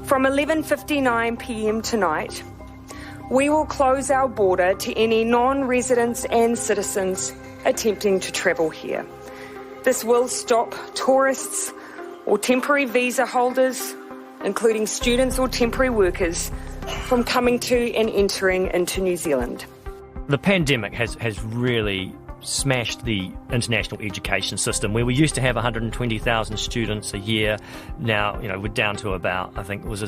From 11:59 p.m. tonight, we will close our border to any non-residents and citizens attempting to travel here. This will stop tourists or temporary visa holders, including students or temporary workers, from coming to and entering into New Zealand. The pandemic has really smashed the international education system, where we used to have 120,000 students a year. Now, we're down to about, I think it was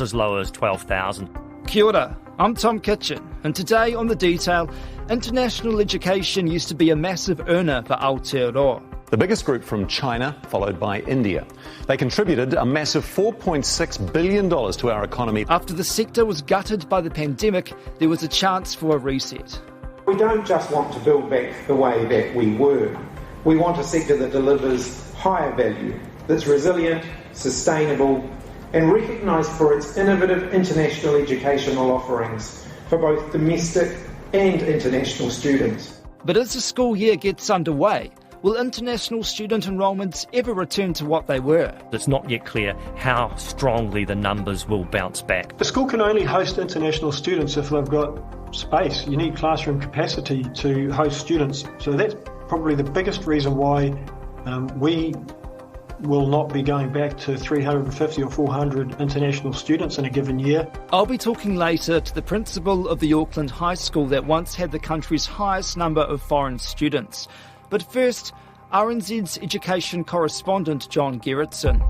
as low as 12,000. Kia ora, I'm Tom Kitchen, and today on The Detail, international education used to be a massive earner for Aotearoa. The biggest group from China, followed by India. They contributed a massive $4.6 billion to our economy. After the sector was gutted by the pandemic, there was a chance for a reset. We don't just want to build back the way that we were. We want a sector that delivers higher value, that's resilient, sustainable, and recognised for its innovative international educational offerings for both domestic and international students. But as the school year gets underway, will international student enrolments ever return to what they were? It's not yet clear how strongly the numbers will bounce back. The school can only host international students if they've got space. You need classroom capacity to host students. So that's probably the biggest reason why we will not be going back to 350 or 400 international students in a given year. I'll be talking later to the principal of the Auckland High School that once had the country's highest number of foreign students. But first, RNZ's education correspondent John Gerritsen.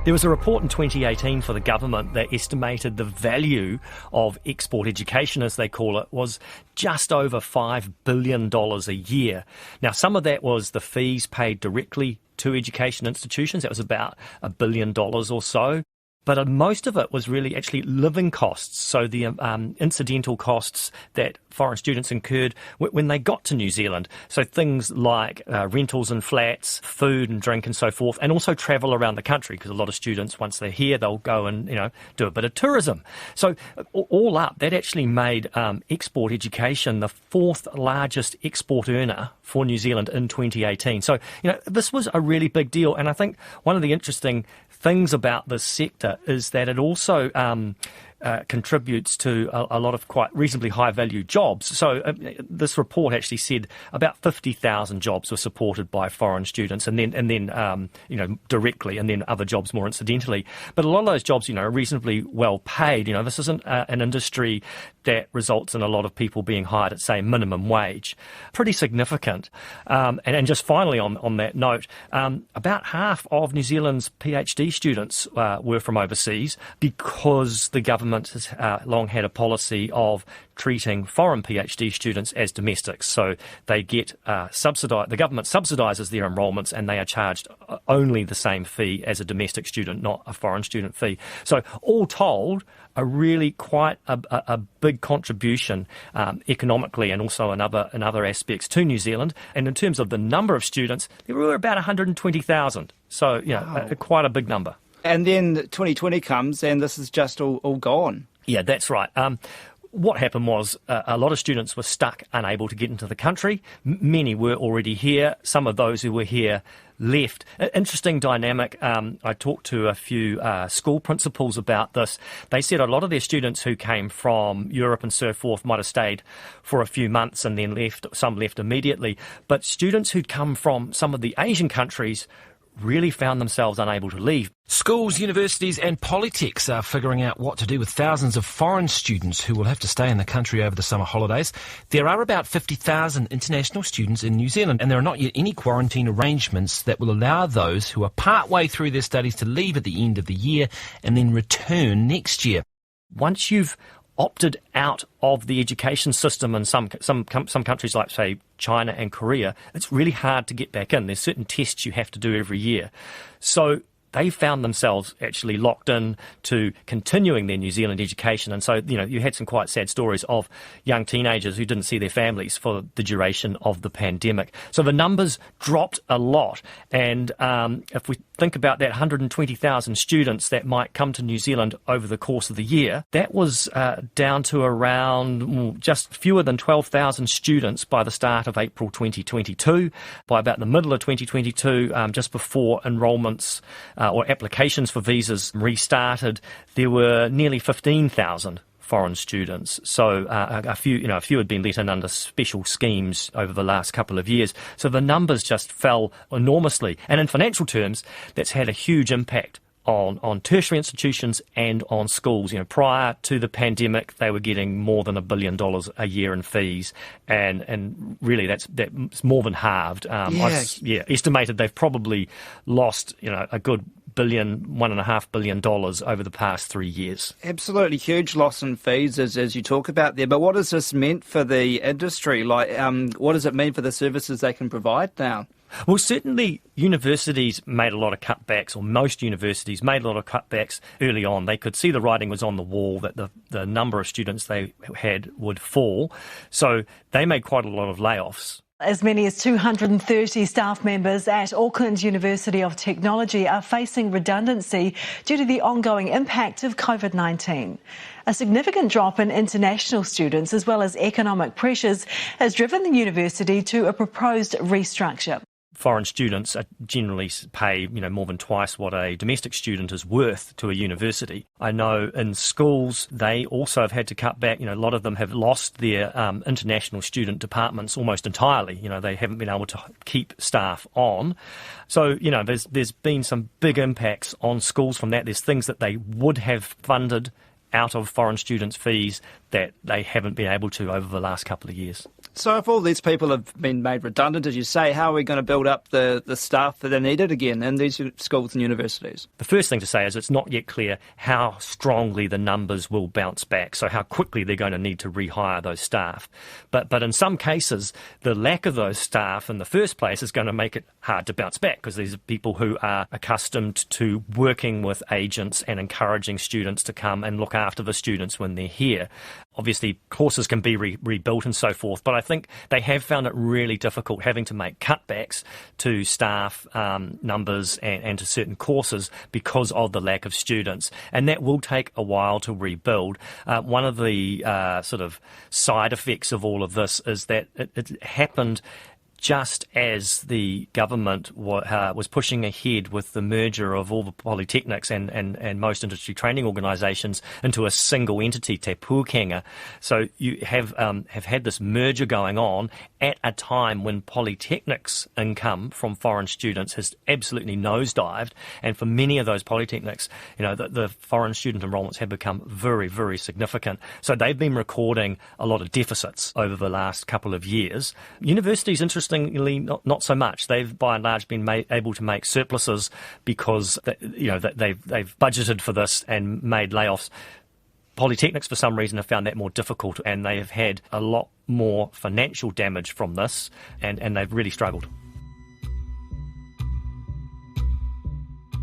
There was a report in 2018 for the government that estimated the value of export education, as they call it, was just over $5 billion a year. Now, some of that was the fees paid directly to education institutions. That was about $1 billion or so. But most of it was really actually living costs, so the incidental costs that foreign students incurred when they got to New Zealand. So things like rentals and flats, food and drink and so forth, and also travel around the country, because a lot of students, once they're here, they'll go and do a bit of tourism. So all up, that actually made export education the fourth largest export earner for New Zealand in 2018. So, this was a really big deal. And I think one of the interesting things about this sector is that it also contributes to a lot of quite reasonably high value jobs. So this report actually said about 50,000 jobs were supported by foreign students, and then directly, and then other jobs more incidentally. But a lot of those jobs, are reasonably well paid. This isn't an industry that results in a lot of people being hired at, say, minimum wage. Pretty significant. And just finally on that note, about half of New Zealand's PhD students were from overseas, because the government has long had a policy of treating foreign PhD students as domestics. So they get subsidised, the government subsidises their enrolments, and they are charged only the same fee as a domestic student, not a foreign student fee. So all told, a really quite a big contribution economically, and also in other aspects to New Zealand. And in terms of the number of students, there were about 120,000. So, wow. Quite a big number. And then 2020 comes, and this is just all gone. Yeah, that's right. What happened was a lot of students were stuck, unable to get into the country. Many were already here. Some of those who were here left. Interesting dynamic. I talked to a few school principals about this. They said a lot of their students who came from Europe and so forth might have stayed for a few months and then left. Some left immediately. But students who'd come from some of the Asian countries really found themselves unable to leave. Schools, universities and politics are figuring out what to do with thousands of foreign students who will have to stay in the country over the summer holidays. There are about 50,000 international students in New Zealand, and there are not yet any quarantine arrangements that will allow those who are partway through their studies to leave at the end of the year and then return next year. Once you've opted out of the education system in some countries like, say, China and Korea, it's really hard to get back in. There's certain tests you have to do every year. So they found themselves actually locked in to continuing their New Zealand education. And so, you had some quite sad stories of young teenagers who didn't see their families for the duration of the pandemic. So the numbers dropped a lot. And if we think about that 120,000 students that might come to New Zealand over the course of the year, that was down to around just fewer than 12,000 students by the start of April 2022. By about the middle of 2022, just before enrolments or applications for visas restarted, there were nearly 15,000 foreign students. So a few had been let in under special schemes over the last couple of years. So the numbers just fell enormously. And in financial terms, that's had a huge impact on tertiary institutions and on schools. Prior to the pandemic, they were getting more than $1 billion a year in fees, and really that's more than halved. Estimated they've probably lost a good $1.5 billion over the past 3 years. Absolutely huge loss in fees, as you talk about there. But what has this meant for the industry? What does it mean for the services they can provide now? Well, certainly universities made a lot of cutbacks, or most universities made a lot of cutbacks early on. They could see the writing was on the wall that the number of students they had would fall. So they made quite a lot of layoffs. As many as 230 staff members at Auckland University of Technology are facing redundancy due to the ongoing impact of COVID-19. A significant drop in international students as well as economic pressures has driven the university to a proposed restructure. Foreign students generally pay, more than twice what a domestic student is worth to a university. I know in schools they also have had to cut back. A lot of them have lost their international student departments almost entirely. They haven't been able to keep staff on. So, there's been some big impacts on schools from that. There's things that they would have funded out of foreign students' fees that they haven't been able to over the last couple of years. So if all these people have been made redundant, as you say, how are we going to build up the staff that are needed again in these schools and universities? The first thing to say is it's not yet clear how strongly the numbers will bounce back, so how quickly they're going to need to rehire those staff. But in some cases, the lack of those staff in the first place is going to make it hard to bounce back, because these are people who are accustomed to working with agents and encouraging students to come and look after the students when they're here. Obviously, courses can be rebuilt and so forth, but I think they have found it really difficult having to make cutbacks to staff numbers and to certain courses because of the lack of students. And that will take a while to rebuild. One of the sort of side effects of all of this is that it happened just as the government was pushing ahead with the merger of all the polytechnics and most industry training organisations into a single entity, Te Pūkenga. So you have had this merger going on at a time when polytechnics income from foreign students has absolutely nosedived, and for many of those polytechnics, the foreign student enrolments have become very, very significant. So they've been recording a lot of deficits over the last couple of years. Universities, interestingly, not so much. They've by and large been able to make surpluses because they've budgeted for this and made layoffs. Polytechnics, for some reason, have found that more difficult, and they have had a lot more financial damage from this, and they've really struggled.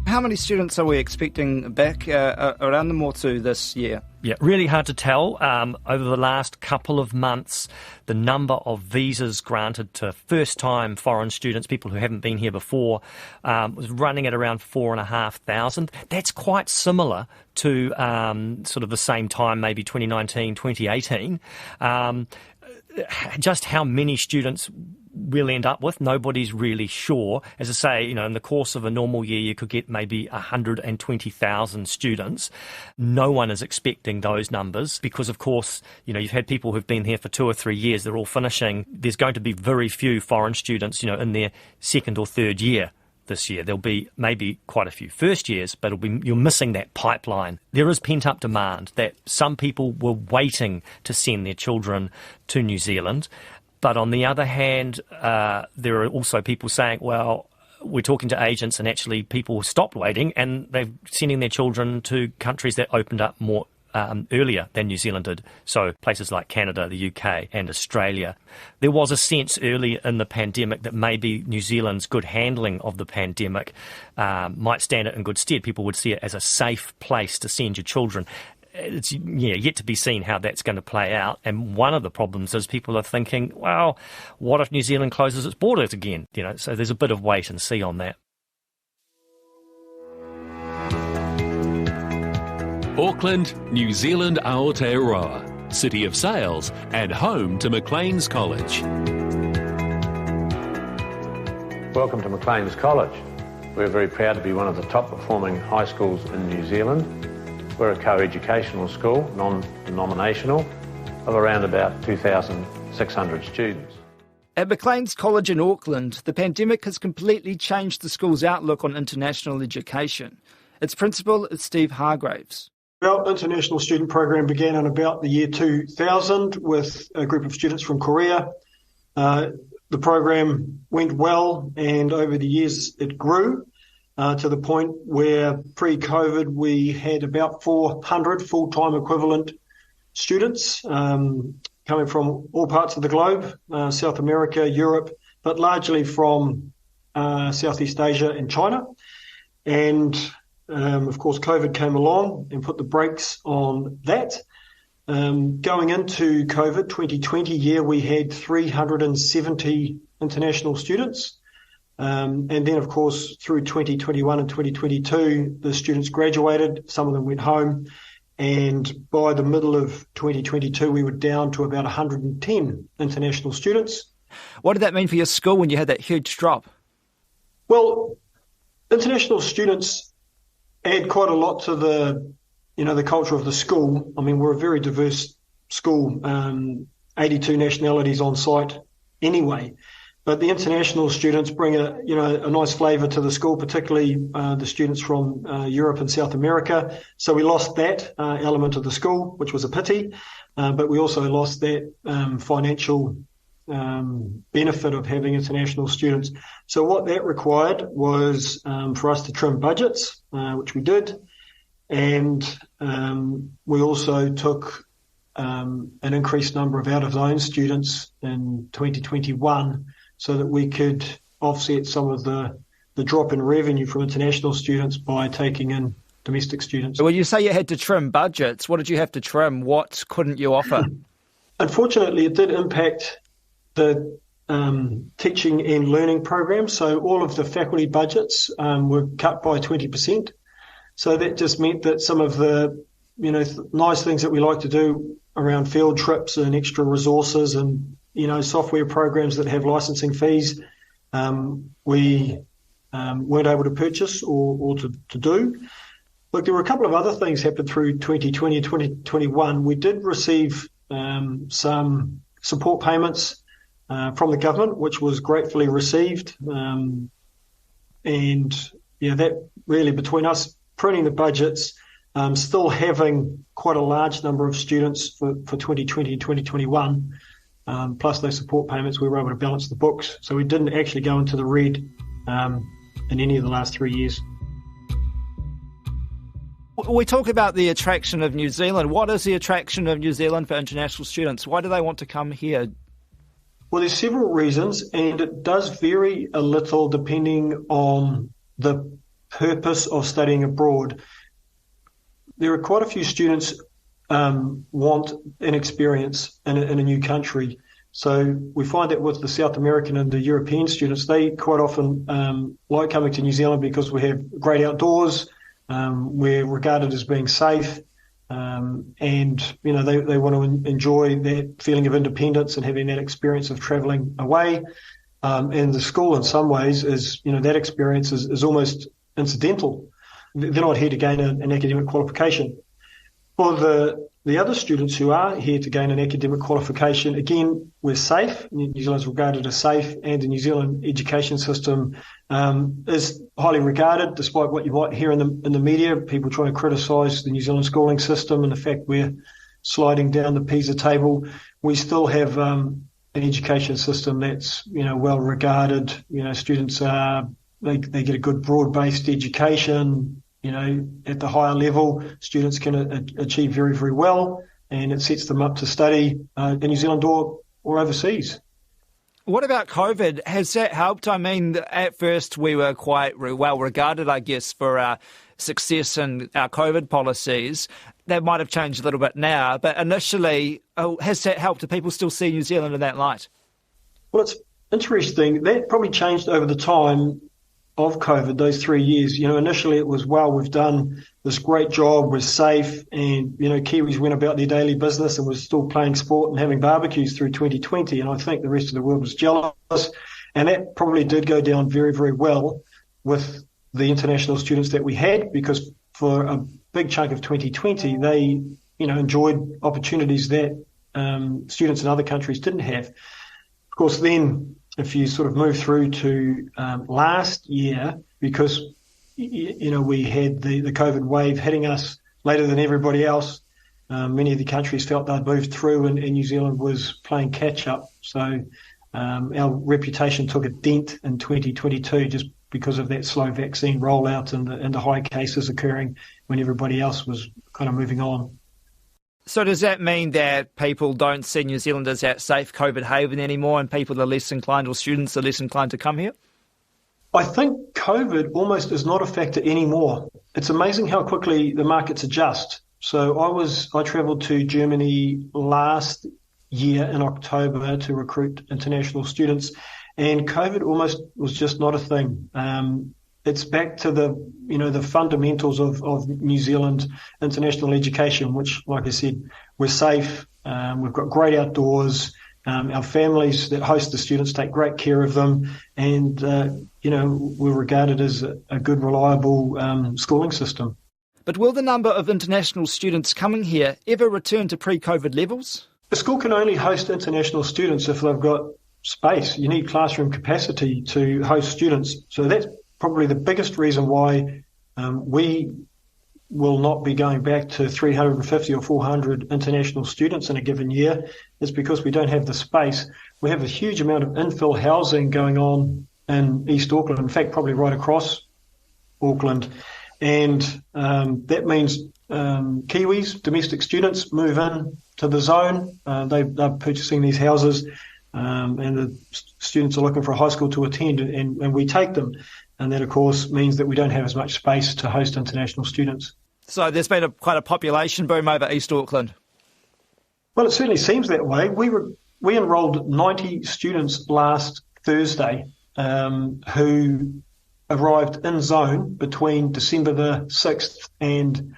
How many students are we expecting back around the Motu this year? Yeah, really hard to tell. Over the last couple of months, the number of visas granted to first-time foreign students, people who haven't been here before, was running at around 4,500. That's quite similar to sort of the same time, maybe 2019, 2018. Just how many students we'll end up with, nobody's really sure. As I say, in the course of a normal year, you could get maybe 120,000 students. No one is expecting those numbers because, of course, you've had people who've been here for 2 or 3 years. They're all finishing. There's going to be very few foreign students, in their second or third year this year. There'll be maybe quite a few first years, but you're missing that pipeline. There is pent-up demand that some people were waiting to send their children to New Zealand. But on the other hand, there are also people saying, well, we're talking to agents and actually people stopped waiting and they're sending their children to countries that opened up more earlier than New Zealand did. So places like Canada, the UK and Australia. There was a sense early in the pandemic that maybe New Zealand's good handling of the pandemic might stand it in good stead. People would see it as a safe place to send your children. It's yet to be seen how that's going to play out. And one of the problems is people are thinking, well, what if New Zealand closes its borders again? So there's a bit of wait and see on that. Auckland, New Zealand Aotearoa, city of sales and home to Maclean's College. Welcome to Maclean's College. We're very proud to be one of the top performing high schools in New Zealand. We're a co-educational school, non-denominational, of around about 2,600 students. At Maclean's College in Auckland, the pandemic has completely changed the school's outlook on international education. Its principal is Steve Hargraves. Our international student program began in about the year 2000 with a group of students from Korea. The program went well, and over the years it grew to the point where pre-COVID we had about 400 full-time equivalent students coming from all parts of the globe, South America, Europe, but largely from Southeast Asia and China. And of course, COVID came along and put the brakes on that. Going into COVID 2020 year, we had 370 international students. And then, of course, through 2021 and 2022, the students graduated. Some of them went home. And by the middle of 2022, we were down to about 110 international students. What did that mean for your school when you had that huge drop? Well, international students add quite a lot to the culture of the school. I mean, we're a very diverse school, 82 nationalities on site anyway. But the international students bring a nice flavour to the school, particularly the students from Europe and South America. So we lost that element of the school, which was a pity. But we also lost that financial benefit of having international students. So what that required was for us to trim budgets, which we did. And we also took an increased number of out-of-zone students in 2021 so that we could offset some of the drop in revenue from international students by taking in domestic students. Well, you say you had to trim budgets. What did you have to trim? What couldn't you offer? Unfortunately, it did impact the teaching and learning programs. So all of the faculty budgets were cut by 20%. So that just meant that some of the, nice things that we like to do around field trips and extra resources and, software programs that have licensing fees, we weren't able to purchase or to do. Look, there were a couple of other things happened through 2020 and 2021. We did receive some support payments from the government, which was gratefully received. That really, between us pruning the budgets, still having quite a large number of students for 2020 and 2021, plus those support payments, we were able to balance the books. So we didn't actually go into the red in any of the last 3 years. We talk about the attraction of New Zealand. What is the attraction of New Zealand for international students? Why do they want to come here? Well, there's several reasons, and it does vary a little depending on the purpose of studying abroad. There are quite a few students want an experience in a new country. So we find that with the South American and the European students, they quite often like coming to New Zealand because we have great outdoors, we're regarded as being safe, and they want to enjoy that feeling of independence and having that experience of travelling away. And the school, in some ways, is that experience is almost incidental. They're not here to gain an academic qualification. For the other students who are here to gain an academic qualification, again, we're safe. New Zealand is regarded as safe, and the New Zealand education system is highly regarded, despite what you might hear in the media, people trying to criticise the New Zealand schooling system and the fact we're sliding down the PISA table. We still have an education system that's well regarded. Students they get a good broad-based education. At the higher level, students can achieve very, very well, and it sets them up to study in New Zealand or overseas. What about COVID? Has that helped? I mean, at first we were quite well regarded, I guess, for our success in our COVID policies. That might have changed a little bit now, but initially, has that helped? Do people still see New Zealand in that light? Well, it's interesting. That probably changed over the time of COVID, those 3 years. Initially it was, we've done this great job, we're safe, and, Kiwis went about their daily business and was still playing sport and having barbecues through 2020. And I think the rest of the world was jealous. And that probably did go down very, very well with the international students that we had, because for a big chunk of 2020, they, enjoyed opportunities that students in other countries didn't have. Of course, then if you sort of move through to last year, because we had the COVID wave hitting us later than everybody else, many of the countries felt they'd moved through, and New Zealand was playing catch up. So our reputation took a dent in 2022 just because of that slow vaccine rollout and the high cases occurring when everybody else was kind of moving on. So does that mean that people don't see New Zealand as that safe COVID haven anymore, and people are less inclined, or students are less inclined to come here? I think COVID almost is not a factor anymore. It's amazing how quickly the markets adjust. So I travelled to Germany last year in October to recruit international students, and COVID almost was just not a thing. It's back to the fundamentals of New Zealand international education, which, like I said, we're safe. We've got great outdoors. Our families that host the students take great care of them, and we're regarded as a good, reliable schooling system. But will the number of international students coming here ever return to pre-COVID levels? The school can only host international students if they've got space. You need classroom capacity to host students. So that's probably the biggest reason why we will not be going back to 350 or 400 international students in a given year. It's because we don't have the space. We have a huge amount of infill housing going on in East Auckland, in fact, probably right across Auckland. And that means Kiwis, domestic students, move in to the zone. They're purchasing these houses, and the students are looking for a high school to attend, and we take them. And that, of course, means that we don't have as much space to host international students. So there's been quite a population boom over East Auckland. Well, it certainly seems that way. We enrolled 90 students last Thursday who arrived in zone between December the 6th and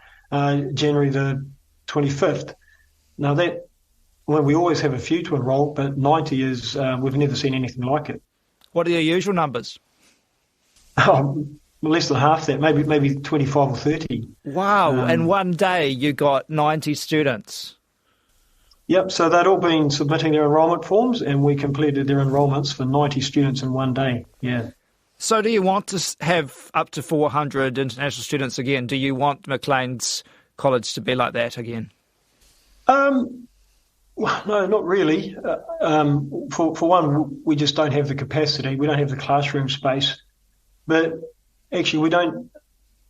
January the 25th. Now we always have a few to enrol, but 90 is, we've never seen anything like it. What are your usual numbers? Less than half that, maybe 25 or 30. Wow, in one day you got 90 students. Yep, so they'd all been submitting their enrolment forms, and we completed their enrolments for 90 students in one day, yeah. So do you want to have up to 400 international students again? Do you want Maclean's College to be like that again? Well, no, not really. For one, we just don't have the capacity. We don't have the classroom space. But actually, we don't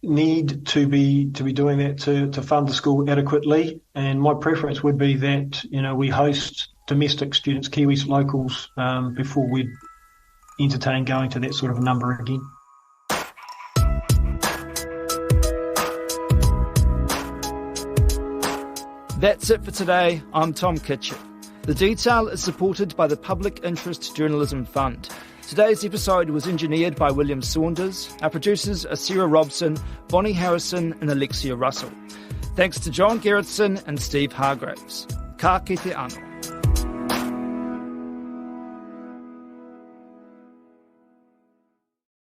need to be doing that to fund the school adequately. And my preference would be that we host domestic students, Kiwis, locals, before we entertain going to that sort of a number again. That's it for today. I'm Tom Kitchen. The Detail is supported by the Public Interest Journalism Fund. Today's episode was engineered by William Saunders. Our producers are Sarah Robson, Bonnie Harrison and Alexia Russell. Thanks to John Gerritsen and Steve Hargraves. Ka kite anō.